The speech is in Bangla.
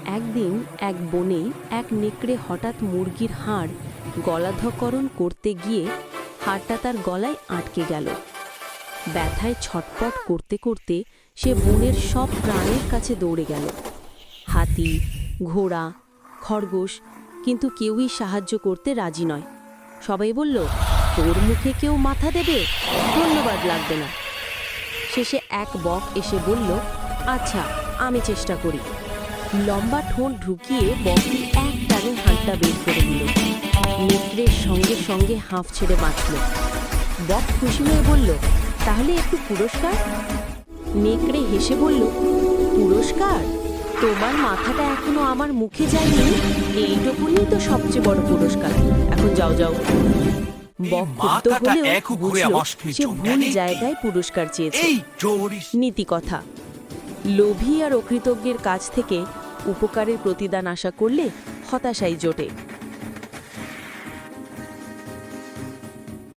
একদিন এক বনে এক নেকড়ে হঠাৎ মুরগির হাড় গলাধঃকরণ করতে গিয়ে হাড়টা তার গলায় আটকে গেল। ব্যথায় ছটপট করতে করতে সে বনের সব প্রাণীর কাছে দৌড়ে গেল। হাতি, ঘোড়া, খরগোশ, কিন্তু কেউই সাহায্য করতে রাজি নয়। সবাই বলল, তোর মুখে কেউ মাথা দেবে? ধন্যবাদ লাগবে না। শেষে এক বক এসে বলল, আচ্ছা, আমি চেষ্টা করি। লম্বা ঠোঁট ঢুকিয়ে বকটি এক টানে হাড়টা বের করে দিল। নেকড়ের সঙ্গে সঙ্গে হাঁফ ছেড়ে বাঁচল। বক খুশি হয়ে বলল, তাহলে একটু পুরস্কার? নেকড়ে হেসে বলল, পুরস্কার? তোমার মাথাটা এখনো আমার মুখে যায়নি, এইটুকুনি তো সবচেয়ে বড় পুরস্কার। এখন যাও যাও। বক ক্ষুব্ধ হলেও বুঝল সে ভুল জায়গায় পুরস্কার চেয়েছে। নীতি কথা: লোভী আর অকৃতজ্ঞের কাছ থেকে উপকারের প্রতিদান আশা করলে হতাশাই জোটে।